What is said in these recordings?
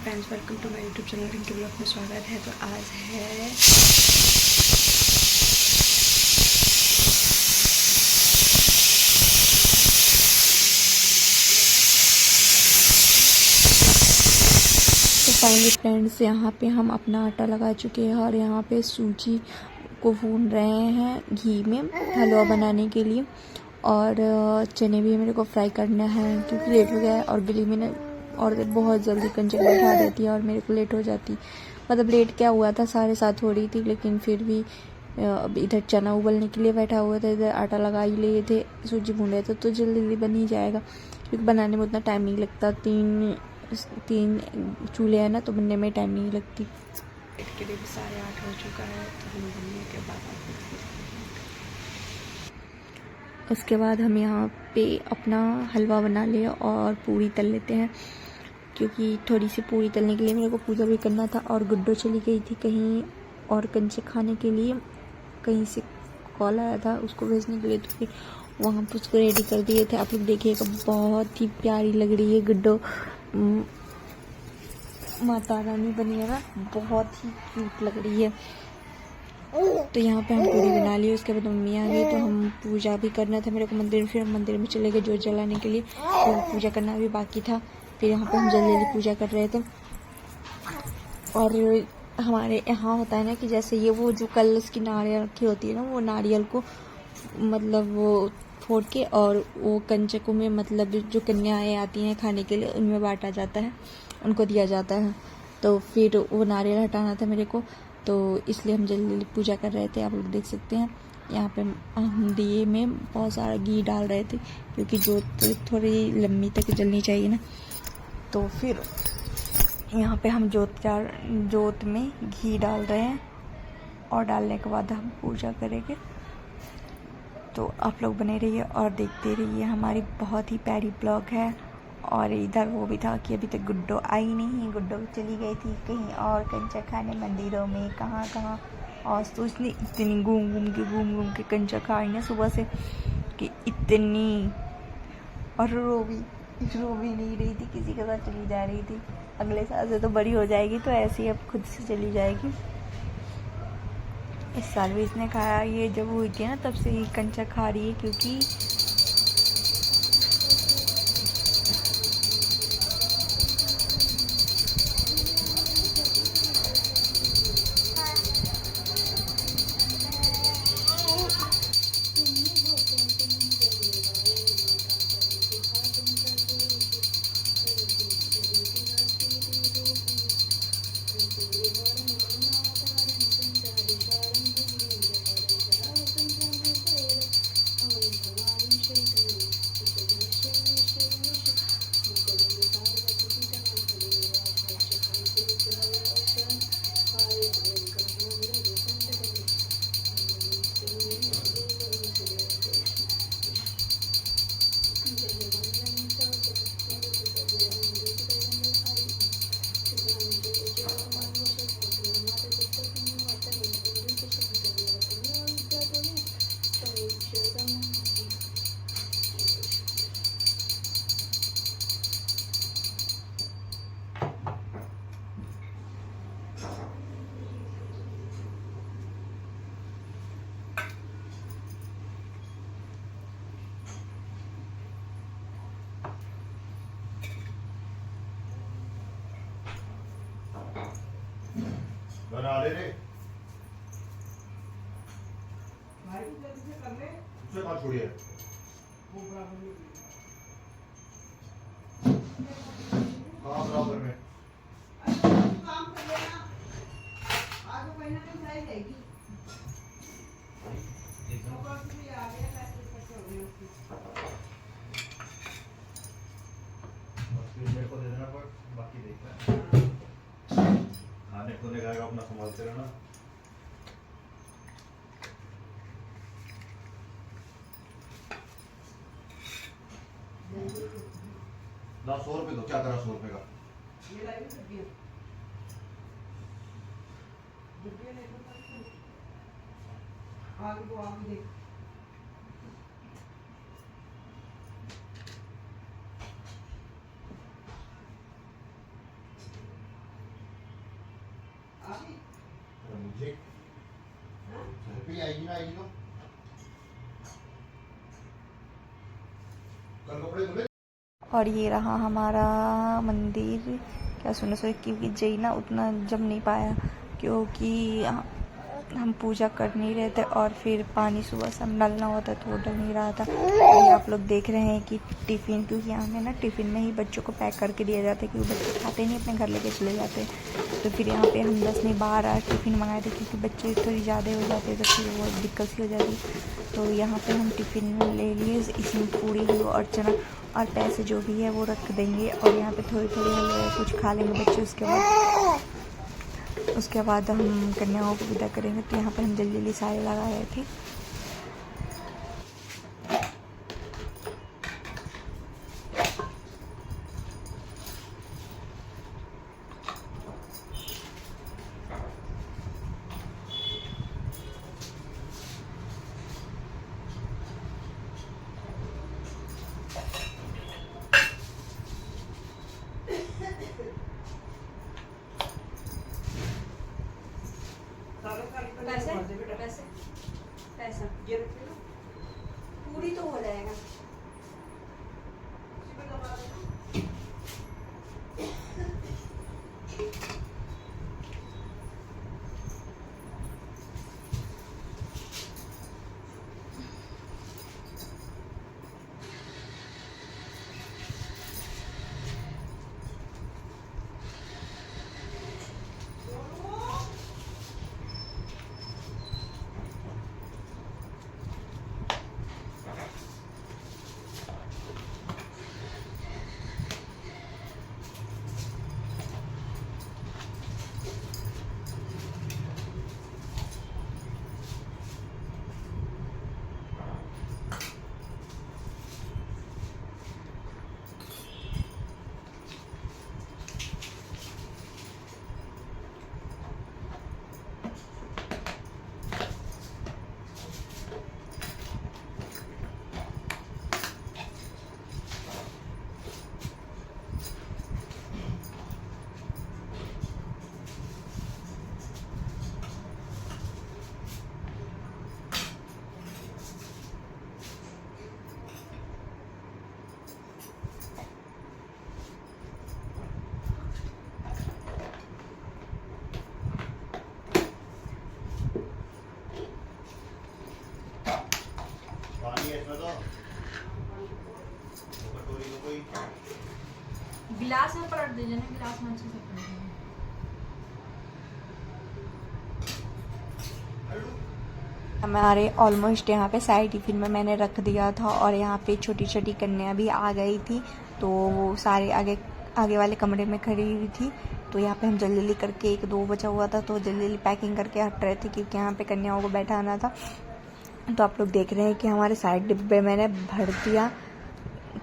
Friends, welcome to my YouTube channel Rinki blog में स्वागत है। तो आज है तो फाइनली फ्रेंड्स, यहाँ पे हम अपना आटा लगा चुके हैं और यहाँ पे सूजी को भून रहे हैं घी में हलवा बनाने के लिए। और चने भी मेरे को फ्राई करना है क्योंकि लेट हो गया है। और गली में ना औरतें बहुत जल्दी कंचक बैठा देती है और मेरे को लेट हो जाती। मतलब लेट क्या हुआ था, 7:30 हो रही थी, लेकिन फिर भी अब इधर चना उबलने के लिए बैठा हुआ था, इधर आटा लगा ही लिए थे, सूजी भून रहे थे। तो जल्दी जल्दी बन ही जाएगा क्योंकि बनाने में उतना टाइम नहीं लगता। तीन चूल्हे हैं ना, तो बनने में टाइम नहीं लगती। के लिए भी 8:30 हो चुका है। तो हम बनने के बाद उसके बाद हम यहाँ पे अपना हलवा बना लिया और पूरी तल लेते हैं क्योंकि थोड़ी सी पूरी तलने के लिए मेरे को पूजा भी करना था। और गुड्डो चली गई थी कहीं और कंचे खाने के लिए, कहीं से कॉल आया था उसको भेजने के लिए, तो फिर वहाँ पर उसको रेडी कर दिए थे। आप लोग देखिएगा, बहुत ही प्यारी लग रही है गुड्डो, माता रानी बनी है ना, बहुत ही क्यूट लग रही है। तो यहाँ पे हम पूरी बना ली। उसके बाद मम्मी आ गई तो हम पूजा भी करना था मेरे को मंदिर में। फिर हम मंदिर में चले गए जोत जलाने के लिए, तो पूजा करना भी बाकी था। फिर यहाँ पे हम जल्दी जल्दी पूजा कर रहे थे। और हमारे यहाँ होता है ना कि जैसे ये वो जो कलश की नारियल रखी होती है ना, वो नारियल को मतलब वो फोड़ के और वो कंचकों में, मतलब जो कन्याएँ आती हैं खाने के लिए, उनमें बांटा जाता है, उनको दिया जाता है। तो फिर वो नारियल हटाना था मेरे को, तो इसलिए हम जल्दी जल्दी पूजा कर रहे थे। आप लोग देख सकते हैं यहाँ पे हम दिए में बहुत सारा घी डाल रहे थे क्योंकि जोत थोड़ी लंबी तक जलनी चाहिए ना। तो फिर यहाँ पे हम जोत में घी डाल रहे हैं और डालने के बाद हम पूजा करेंगे। तो आप लोग बने रहिए और देखते रहिए, हमारी बहुत ही प्यारी ब्लॉग है। और इधर वो भी था कि अभी तक गुड्डो आई नहीं, गुड्डो चली गई थी कहीं और कंचा खाने, मंदिरों में कहाँ कहाँ। और तो उसने इतनी घूम के कंचा खाई ना सुबह से कि इतनी, और रो भी नहीं रही थी, किसी के साथ चली जा रही थी। अगले साल से तो बड़ी हो जाएगी तो ऐसे ही अब खुद से चली जाएगी। इस साल भी इसने खाया, ये जब हुई थी ना तब से ही कंचा खा रही है क्योंकि बना ले रे भाई, जल्दी से कर ले, उससे मत छोड़िए। कहाँ बराबर में काम कर लेना, आज तो कहीं ना कहीं उठाई जाएगी। मेरे को दे देना, पर बाकी देखना खाने खोने का अपना संभालते रहना। ना 100 रुपये दो, क्या करा 100 रुपये का? ये लाई डिब्बियाँ, डिब्बियाँ ले लो, आगे को आगे देख। मुझे घर पे आएगी ना, आएगी तो कल कपड़े धुले। और ये रहा हमारा मंदिर। क्या सुनो सो, क्योंकि जय ना उतना जम नहीं पाया क्योंकि हम पूजा कर नहीं रहे थे और फिर पानी सुबह से डालना होता तो वो डल नहीं रहा था। ये आप लोग देख रहे हैं कि टिफ़िन, क्योंकि हमें ना टिफ़िन में ही बच्चों को पैक करके दिया जाता है, क्योंकि बच्चे खाते नहीं, अपने घर लेके चले जाते। तो फिर यहाँ पे हम 10 नहीं 12 टिफ़िन मंगाए थे, क्योंकि बच्चे थोड़ी ज़्यादा हो जाते तो फिर वो दिक्कत सी हो जाती। तो यहाँ पे हम टिफ़िन ले लिए, इसमें पूरी हलवा और चना और पैसे जो भी है वो रख देंगे। और यहाँ पे थोड़ी थोड़ी हलवा कुछ खा लेंगे बच्चे। उसके बाद हम कन्याओं को विदा करेंगे। तो यहाँ पे हम जल्दी जल्दी सारे लगा रहे थे। पैसा पूरी तो हो जाएगा। गिलास में पलट दीजिए ना, गिलास में अच्छे से पलट दीजिए। हमारे ऑलमोस्ट यहाँ पे सारे टिफ़िन में मैंने रख दिया था और यहाँ पे छोटी छोटी कन्या भी आ गई थी, तो वो सारे आगे वाले कमरे में खड़ी हुई थी। तो यहाँ पे हम जल्दी जल्दी करके 1-2 बचा हुआ था, तो जल्दी जल्दी पैकिंग करके हट रहे थे, क्योंकि यहाँ पे कन्याओं को बैठाना था। तो आप लोग देख रहे हैं कि हमारे सारे डिब्बे मैंने भर दिया,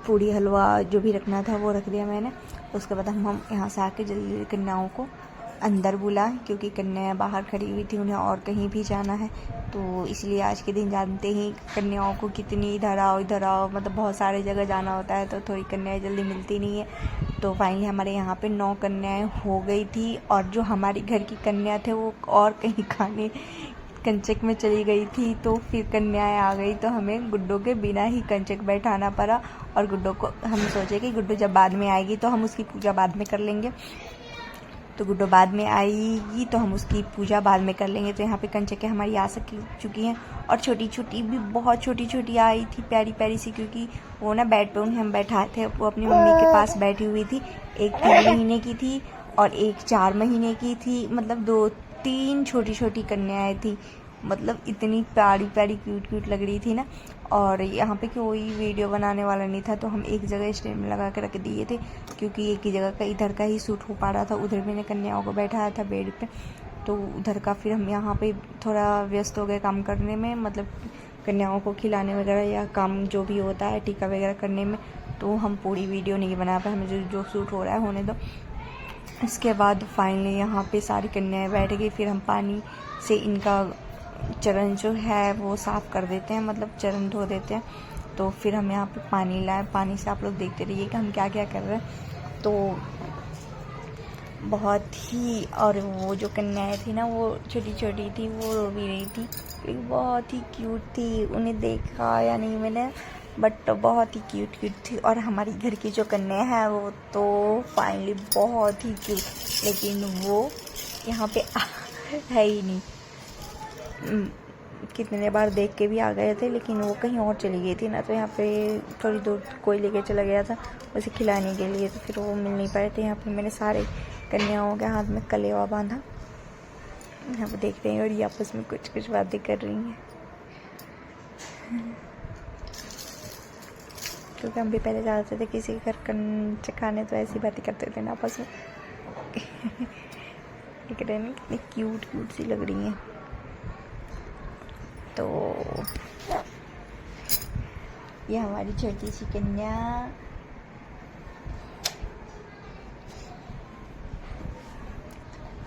पूरी हलवा जो भी रखना था वो रख दिया मैंने। उसके बाद हम यहाँ से आके जल्दी जल्दी कन्याओं को अंदर बुलाएं, क्योंकि कन्याएं बाहर खड़ी हुई थी, उन्हें और कहीं भी जाना है। तो इसलिए आज के दिन जानते ही कन्याओं को कितनी इधर आओ, मतलब बहुत सारे जगह जाना होता है, तो थोड़ी कन्याएं जल्दी मिलती नहीं है। तो फाइनली हमारे यहाँ पे 9 कन्याएं हो गई थी, और जो हमारी घर की कन्या थे वो और कहीं खाने कंचक में चली गई थी। तो फिर कन्याएं आ गई, तो हमें गुड्डो के बिना ही कंचक बैठाना पड़ा। और गुड्डो को हम सोचे कि गुड्डो जब बाद में आएगी तो हम उसकी पूजा बाद में कर लेंगे। तो गुड्डो बाद में आएगी तो हम उसकी पूजा बाद में कर लेंगे। तो यहाँ पे कंचकें हमारी आ चुकी हैं, और छोटी छोटी भी बहुत छोटी छोटी आई थी, प्यारी प्यारी सी, क्योंकि वो ना बेड पे उन्हें हम बैठाए थे, वो अपनी मम्मी के पास बैठी हुई थी। एक 3 महीने की थी और एक 4 महीने की थी, मतलब 2-3 छोटी छोटी कन्याएं थी, मतलब इतनी प्यारी प्यारी क्यूट लग रही थी ना। और यहाँ पे कोई वीडियो बनाने वाला नहीं था, तो हम एक जगह स्टैंड में लगा के रख दिए थे, क्योंकि एक ही जगह का इधर का ही सूट हो पा रहा था। उधर मैंने कन्याओं को बैठाया था बेड पे, तो उधर का फिर हम यहाँ पे थोड़ा व्यस्त हो गए काम करने में, मतलब कन्याओं को खिलाने वगैरह या काम जो भी होता है टीका वगैरह करने में। तो हम पूरी वीडियो नहीं बना पाए, हमें जो सूट हो रहा है होने दो। इसके बाद फाइनली यहाँ पे सारी कन्याएं बैठ गई। फिर हम पानी से इनका चरण जो है वो साफ़ कर देते हैं, मतलब चरण धो देते हैं। तो फिर हम यहाँ पे पानी लाए, पानी से आप लोग देखते रहिए कि हम क्या क्या कर रहे हैं। तो बहुत ही, और वो जो कन्याएं थी ना वो छोटी छोटी थी, वो रो भी रही थी क्योंकि बहुत ही क्यूट थी। उन्हें देखा या नहीं मैंने, बट बहुत ही क्यूट थी। और हमारी घर की जो कन्या है वो तो फाइनली बहुत ही क्यूट, लेकिन वो यहाँ पे है ही नहीं। कितने बार देख के भी आ गए थे, लेकिन वो कहीं और चली गई थी ना, तो यहाँ पे थोड़ी दूर कोई लेके चला गया था उसे खिलाने के लिए, तो फिर वो मिल नहीं पाए थे। यहाँ पे मैंने सारे कन्याओं के हाथ में कलेवा बांधा, यहाँ पे देख रहे हैं, और ये आपस में कुछ कुछ बातें कर रही हैं, क्योंकि हम भी पहले जाते थे किसी के घर खाने, तो ऐसी बातें करते थे ना आपस में। देख रहे हैं कितनी क्यूट क्यूट सी लग रही हैं। तो ये हमारी छोटी सी कन्या,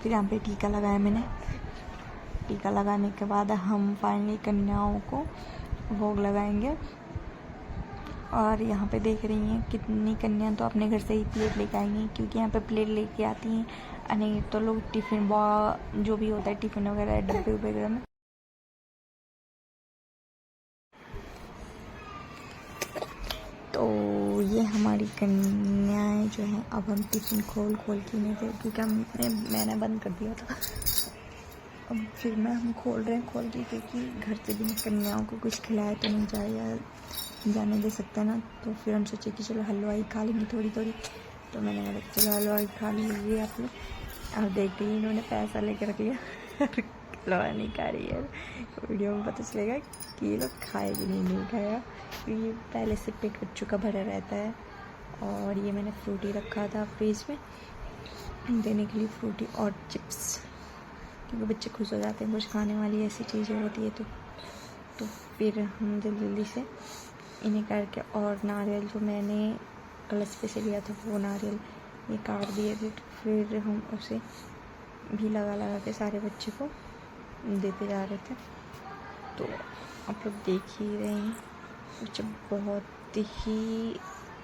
फिर यहाँ पे टीका लगाया मैंने। टीका लगाने के बाद हम फाइनली कन्याओं को भोग लगाएंगे। और यहाँ पे देख रही हैं कितनी कन्या तो अपने घर से ही प्लेट लेके आएंगी, क्योंकि यहाँ पे प्लेट लेके आती हैं, नहीं तो लोग टिफ़िन जो भी होता है टिफ़िन वगैरह डब्बे वगैरह में। तो ये हमारी कन्याएं जो हैं, अब हम टिफ़िन खोल के नहीं थे, क्योंकि मैंने बंद कर दिया था। अब फिर हम खोल रहे हैं क्योंकि घर से भी कन्याओं को कुछ खिलाया तो नहीं जाने दे सकते ना। तो फिर हम सोचे कि चलो हलवाई खा लेंगे थोड़ी। तो मैंने कहा चलो हलवाई खा लीजिए आप लोग। और देखते ही इन्होंने पैसा लेके रख लिया। हलवा नहीं खा रही है, वीडियो में पता चलेगा कि ये लोग खाएगी नहीं खाया, क्योंकि ये पहले से पेट बच्चों का भरा रहता है। और ये मैंने फ्रूटी रखा था फ्रिज में देने के लिए, फ्रूटी और चिप्स, क्योंकि बच्चे खुश हो जाते हैं कुछ खाने वाली ऐसी चीज़ें होती है। तो फिर हम जल्दी से इन्हें करके, और नारियल जो मैंने कलश पे से लिया था वो नारियल ये काट दिए थे, तो फिर हम उसे भी लगा के सारे बच्चे को देते जा रहे थे। तो आप लोग देख ही रहे हैं, बच्चे बहुत ही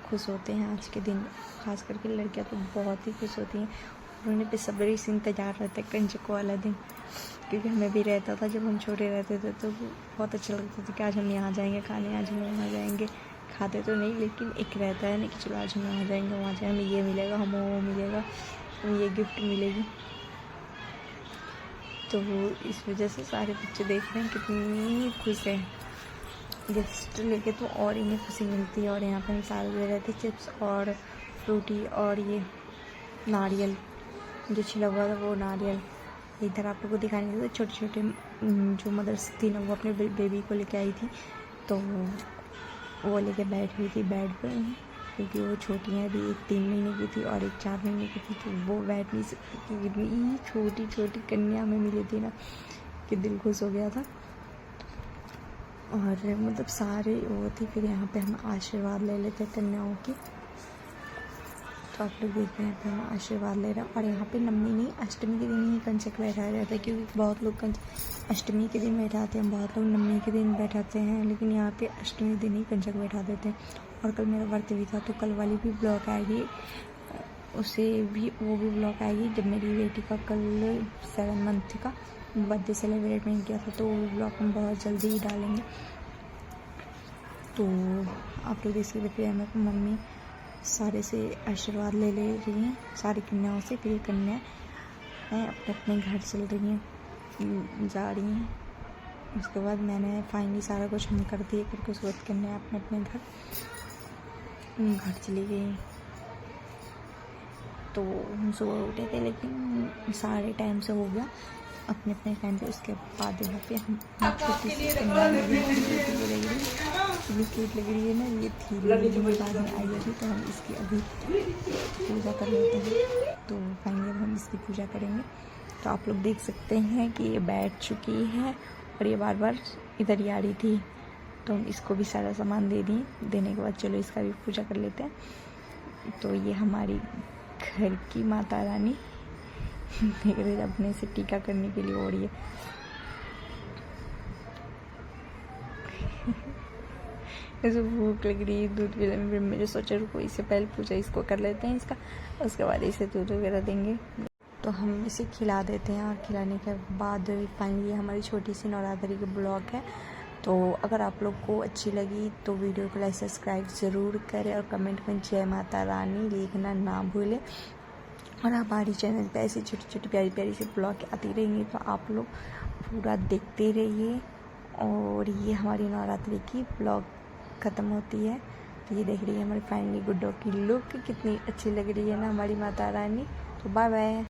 खुश होते हैं आज के दिन, खास करके लड़कियां तो बहुत ही खुश होती हैं। उन्हें बेसब्री से इंतजार रहता है कंजकों वाला दिन, क्योंकि हमें भी रहता था जब हम छोटे रहते थे, तो बहुत अच्छा लगता था कि आज हम यहाँ जाएंगे खाने, आज हम यहाँ जाएंगे। खाते तो नहीं, लेकिन एक रहता है ना कि चलो आज हम यहाँ जाएंगे, वहाँ जाएंगे, हमें ये मिलेगा, हमें वो मिलेगा, हमें ये गिफ्ट मिलेगी। तो इस वजह से सारे बच्चे देख रहे हैं कितनी खुश हैं गिफ्ट लेके, तो और इन्हें खुशी मिलती है। और यहाँ पर हम सारे दे रहे थे चिप्स और फ्रूटी और ये नारियल जो छिला हुआ था वो नारियल। इधर आप लोगों को दिखाने के छोटे छोटे जो मदर्स थी ना, वो अपने बेबी को लेके आई थी, तो वो लेके बैठ गई थी बेड पर, क्योंकि वो छोटी हैं, अभी एक 3 महीने की थी और एक 4 महीने की थी, तो वो बैठ नहीं सकती, क्योंकि इतनी छोटी छोटी कन्या में मिली थी ना कि दिल खुश हो गया था। और मतलब सारे वो थी। फिर यहाँ पे हम आशीर्वाद ले लेते कन्याओं की, तो आप लोग देख रहे हैं पे हम आशीर्वाद ले रहे हैं। और यहाँ पे नवमी नहीं, अष्टमी के दिन ही कंचक बैठाया जाता है, क्योंकि बहुत लोग अष्टमी के दिन बैठाते हैं, बहुत लोग नवमी के दिन बैठाते हैं, लेकिन यहाँ पे अष्टमी दिन ही कंचक बैठा देते हैं। और कल मेरा व्रत भी था, तो कल वाली भी ब्लॉग आएगी, वो भी ब्लॉग आएगी जब मेरी बेटी का कल 7 मंथ का बर्थडे सेलिब्रेट नहीं किया था, तो वो ब्लॉग हम बहुत जल्दी ही डालेंगे। तो आप लोग इसके देखिए, हमें मम्मी सारे से आशीर्वाद ले रही हैं सारी कन्याओं से। फिर कन्या हैं अपने अपने घर चल रही हैं, जा रही हैं। उसके बाद मैंने फाइनली सारा कुछ हम कर दिए, करके उसके बाद कन्या अपने अपने घर चली गई। तो हम सुबह उठे थे, लेकिन सारे टाइम से हो गया अपने अपने टाइम पे। उसके बाद यहाँ पे हम छोटी सी क्यूट लग रही है ना, ये थी बाद में आई अभी, तो हम इसकी अभी पूजा कर लेते हैं। तो फाइनली हम इसकी पूजा करेंगे। तो आप लोग देख सकते हैं कि ये बैठ चुकी है और ये बार बार इधर ही आ रही थी, तो हम इसको भी सारा सामान दे दिए। देने के बाद चलो इसका भी पूजा कर लेते हैं। तो ये हमारी घर की माता रानी अपने से टीका करने के लिए हो रही है। मुझे भूख लग रही है, दूध पिला। फिर मेरे सोचा रुको इससे पहले पूजा इसको कर लेते हैं इसका, उसके बाद इसे दूध वगैरह देंगे। तो हम इसे खिला देते हैं और खिलाने के बाद फाइनली हमारी छोटी सी नवरात्रि की ब्लॉग है। तो अगर आप लोग को अच्छी लगी तो वीडियो को लाइक सब्सक्राइब ज़रूर करें और कमेंट में जय माता रानी लिखना ना भूलें। और हमारी चैनल पे ऐसी छोटी छोटी प्यारी प्यारी सी ब्लॉग आती रहेंगी, तो आप लोग पूरा देखते रहिए। और ये हमारी नवरात्रि की ब्लॉग ख़त्म होती है। तो ये देख रही है हमारी फाइनली गुड्डो की लुक कितनी अच्छी लग रही है ना हमारी माता रानी। तो बाय बाय।